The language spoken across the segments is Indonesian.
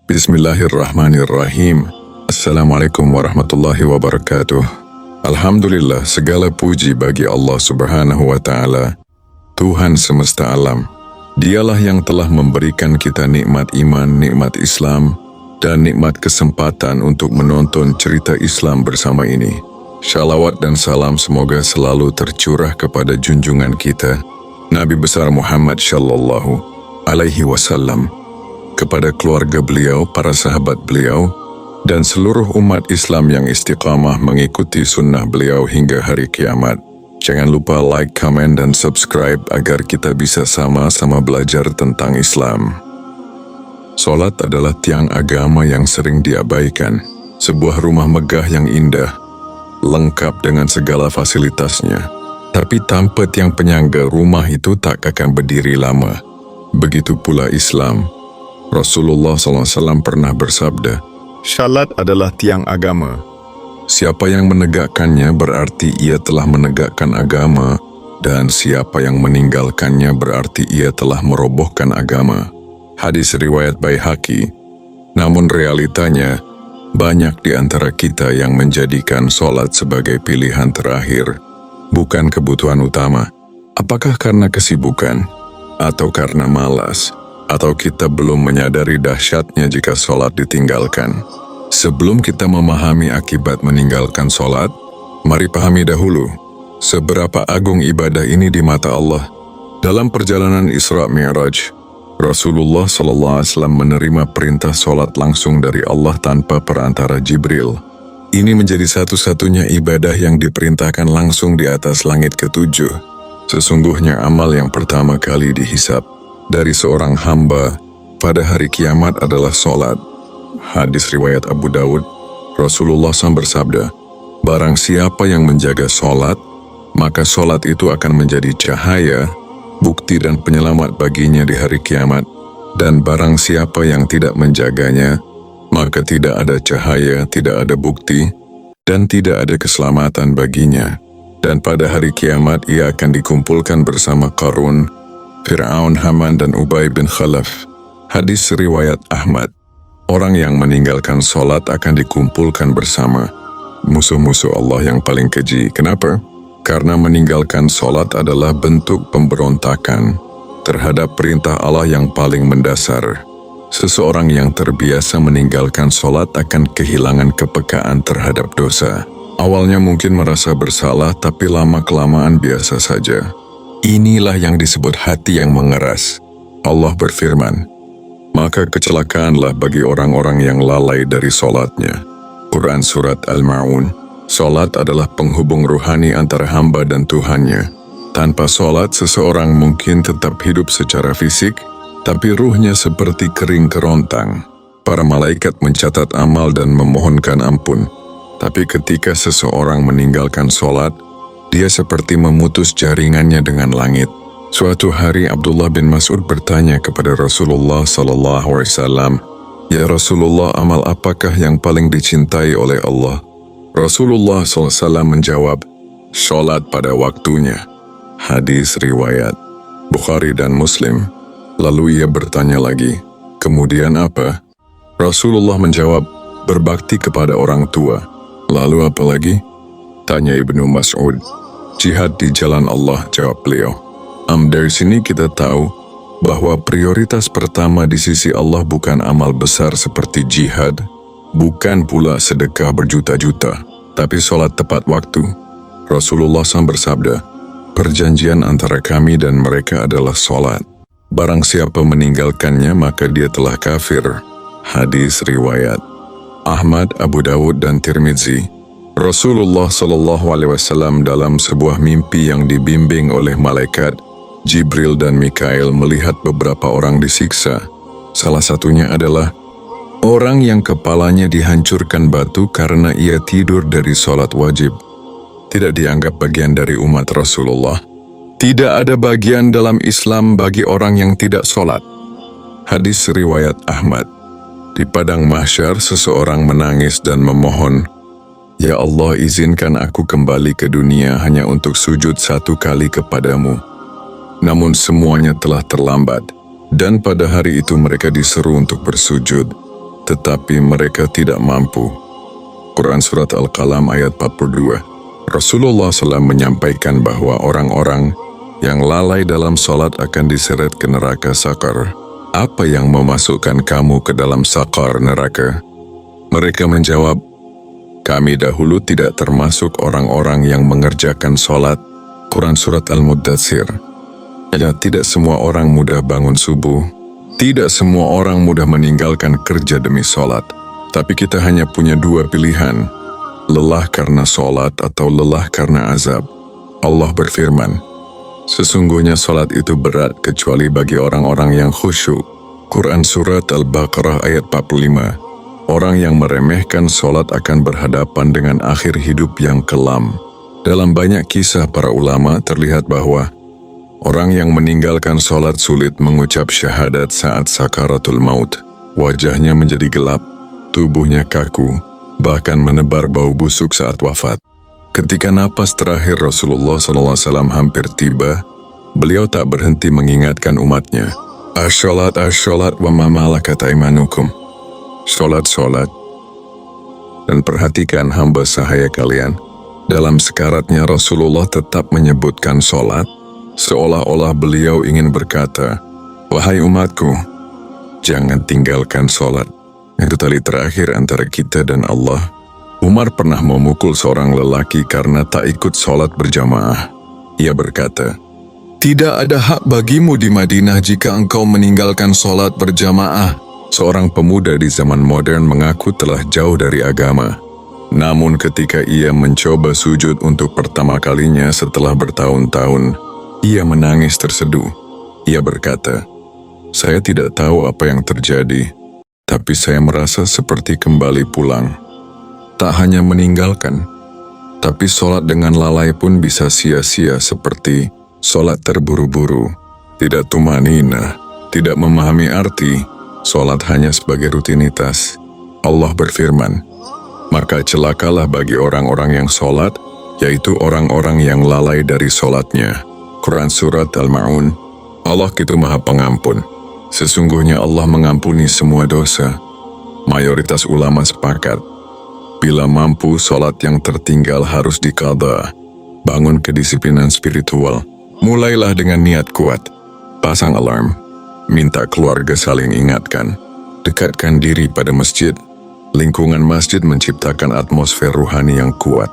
Bismillahirrahmanirrahim. Assalamualaikum warahmatullahi wabarakatuh. Alhamdulillah, segala puji bagi Allah Subhanahu wa Ta'ala, Tuhan semesta alam. Dialah yang telah memberikan kita nikmat iman, nikmat Islam, dan nikmat kesempatan untuk menonton cerita Islam bersama ini. Shalawat dan salam semoga selalu tercurah kepada junjungan kita, Nabi besar Muhammad Shallallahu Alaihi Wasallam, kepada keluarga beliau, para sahabat beliau, dan seluruh umat Islam yang istiqamah mengikuti sunnah beliau hingga hari kiamat. Jangan lupa like, comment, dan subscribe agar kita bisa sama-sama belajar tentang Islam. Salat adalah tiang agama yang sering diabaikan. Sebuah rumah megah yang indah, lengkap dengan segala fasilitasnya. Tapi tanpa tiang penyangga, rumah itu tak akan berdiri lama. Begitu pula Islam. Rasulullah SAW pernah bersabda, "Salat adalah tiang agama. Siapa yang menegakkannya berarti ia telah menegakkan agama, dan siapa yang meninggalkannya berarti ia telah merobohkan agama." Hadis riwayat Baihaqi. Namun realitanya, banyak di antara kita yang menjadikan salat sebagai pilihan terakhir, bukan kebutuhan utama. Apakah karena kesibukan, atau karena malas, atau kita belum menyadari dahsyatnya jika salat ditinggalkan? Sebelum kita memahami akibat meninggalkan salat, mari pahami dahulu seberapa agung ibadah ini di mata Allah. Dalam perjalanan Isra Mi'raj, Rasulullah SAW menerima perintah salat langsung dari Allah tanpa perantara Jibril. Ini menjadi satu-satunya ibadah yang diperintahkan langsung di atas langit ketujuh. Sesungguhnya amal yang pertama kali dihisab dari seorang hamba pada hari kiamat adalah salat. Hadis riwayat Abu Dawud. Rasulullah SAW bersabda, "Barang siapa yang menjaga salat, maka salat itu akan menjadi cahaya, bukti dan penyelamat baginya di hari kiamat. Dan barang siapa yang tidak menjaganya, maka tidak ada cahaya, tidak ada bukti, dan tidak ada keselamatan baginya. Dan pada hari kiamat ia akan dikumpulkan bersama Qarun, Fir'aun, Haman, dan Ubay bin Khalaf." Hadis riwayat Ahmad. Orang yang meninggalkan salat akan dikumpulkan bersama musuh-musuh Allah yang paling keji. Kenapa? Karena meninggalkan salat adalah bentuk pemberontakan terhadap perintah Allah yang paling mendasar. Seseorang yang terbiasa meninggalkan salat akan kehilangan kepekaan terhadap dosa. Awalnya mungkin merasa bersalah, tapi lama-kelamaan biasa saja. Inilah yang disebut hati yang mengeras. Allah berfirman, "Maka kecelakaanlah bagi orang-orang yang lalai dari salatnya." Quran Surat Al-Ma'un. Salat adalah penghubung ruhani antara hamba dan Tuhannya. Tanpa salat, seseorang mungkin tetap hidup secara fisik, tapi ruhnya seperti kering kerontang. Para malaikat mencatat amal dan memohonkan ampun. Tapi ketika seseorang meninggalkan salat, dia seperti memutus jaringannya dengan langit. Suatu hari Abdullah bin Mas'ud bertanya kepada Rasulullah SAW, "Ya Rasulullah, amal apakah yang paling dicintai oleh Allah?" Rasulullah SAW menjawab, "Salat pada waktunya." Hadis riwayat Bukhari dan Muslim. Lalu ia bertanya lagi, "Kemudian apa?" Rasulullah menjawab, "Berbakti kepada orang tua." "Lalu apa lagi?" tanya Ibnu Mas'ud. "Jihad di jalan Allah," jawab beliau. Dari sini kita tahu bahwa prioritas pertama di sisi Allah bukan amal besar seperti jihad, bukan pula sedekah berjuta-juta, tapi salat tepat waktu. Rasulullah SAW bersabda, "Perjanjian antara kami dan mereka adalah salat. Barang siapa meninggalkannya maka dia telah kafir." Hadis riwayat Ahmad, Abu Dawud, dan Tirmizi. Rasulullah SAW dalam sebuah mimpi yang dibimbing oleh malaikat Jibril dan Mikail melihat beberapa orang disiksa. Salah satunya adalah orang yang kepalanya dihancurkan batu karena ia tidur dari salat wajib. Tidak dianggap bagian dari umat Rasulullah. Tidak ada bagian dalam Islam bagi orang yang tidak salat. Hadis riwayat Ahmad. Di padang mahsyar seseorang menangis dan memohon, "Ya Allah, izinkan aku kembali ke dunia hanya untuk sujud satu kali kepadamu." Namun semuanya telah terlambat, dan pada hari itu mereka diseru untuk bersujud. tetapi mereka tidak mampu. Quran Surat Al-Qalam ayat 42. Rasulullah SAW menyampaikan bahwa orang-orang yang lalai dalam salat akan diseret ke neraka sakar. Apa yang memasukkan kamu ke dalam sakar neraka? Mereka menjawab, kami dahulu tidak termasuk orang-orang yang mengerjakan salat. Quran Surat Al-Muddatsir. Ya, tidak semua orang mudah bangun subuh. Tidak semua orang mudah meninggalkan kerja demi salat. Tapi kita hanya punya dua pilihan, lelah karena salat atau lelah karena azab. Allah berfirman, sesungguhnya salat itu berat kecuali bagi orang-orang yang khusyuk. Quran Surat Al-Baqarah ayat 45. Orang yang meremehkan salat akan berhadapan dengan akhir hidup yang kelam. Dalam banyak kisah para ulama terlihat bahwa orang yang meninggalkan salat sulit mengucap syahadat saat sakaratul maut. Wajahnya menjadi gelap, tubuhnya kaku, bahkan menebar bau busuk saat wafat. Ketika napas terakhir Rasulullah SAW hampir tiba, beliau tak berhenti mengingatkan umatnya, As-sholat, as-sholat, wa ma malakat aimanukum. Sholat, sholat. Dan perhatikan hamba sahaya kalian, dalam sekaratnya Rasulullah tetap menyebutkan sholat, seolah-olah beliau ingin berkata, wahai umatku, jangan tinggalkan sholat. Itu tali terakhir antara kita dan Allah. Umar pernah memukul seorang lelaki karena tak ikut sholat berjamaah. Ia berkata, tidak ada hak bagimu di Madinah jika engkau meninggalkan sholat berjamaah. Seorang pemuda di zaman modern mengaku telah jauh dari agama. Namun ketika ia mencoba sujud untuk pertama kalinya setelah bertahun-tahun, ia menangis terseduh. Ia berkata, saya tidak tahu apa yang terjadi, tapi saya merasa seperti kembali pulang. Tak hanya meninggalkan, tapi sholat dengan lalai pun bisa sia-sia seperti sholat terburu-buru, tidak tumanina, tidak memahami arti, sholat hanya sebagai rutinitas. Allah berfirman, maka celakalah bagi orang-orang yang sholat, yaitu orang-orang yang lalai dari sholatnya. Quran Surat Al-Ma'un. Allah itu Maha Pengampun. Sesungguhnya Allah mengampuni semua dosa. Mayoritas ulama sepakat, bila mampu sholat yang tertinggal harus diqadha. Bangun kedisiplinan spiritual. Mulailah dengan niat kuat. Pasang alarm. Minta keluarga saling ingatkan. Dekatkan diri pada masjid. Lingkungan masjid menciptakan atmosfer ruhani yang kuat.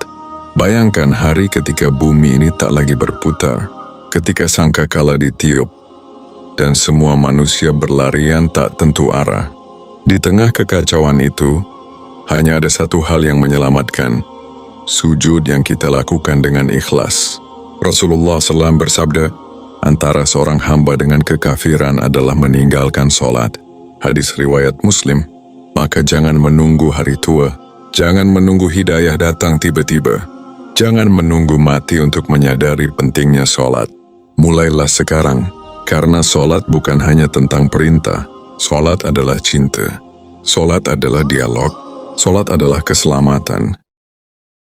Bayangkan hari ketika bumi ini tak lagi berputar. Ketika sangkakala ditiup. Dan semua manusia berlarian tak tentu arah. Di tengah kekacauan itu, hanya ada satu hal yang menyelamatkan, sujud yang kita lakukan dengan ikhlas. Rasulullah SAW bersabda, antara seorang hamba dengan kekafiran adalah meninggalkan sholat. Hadis riwayat Muslim. Maka jangan menunggu hari tua, jangan menunggu hidayah datang tiba-tiba, jangan menunggu mati untuk menyadari pentingnya sholat. Mulailah sekarang. Karena sholat bukan hanya tentang perintah, sholat adalah cinta, sholat adalah dialog, sholat adalah keselamatan,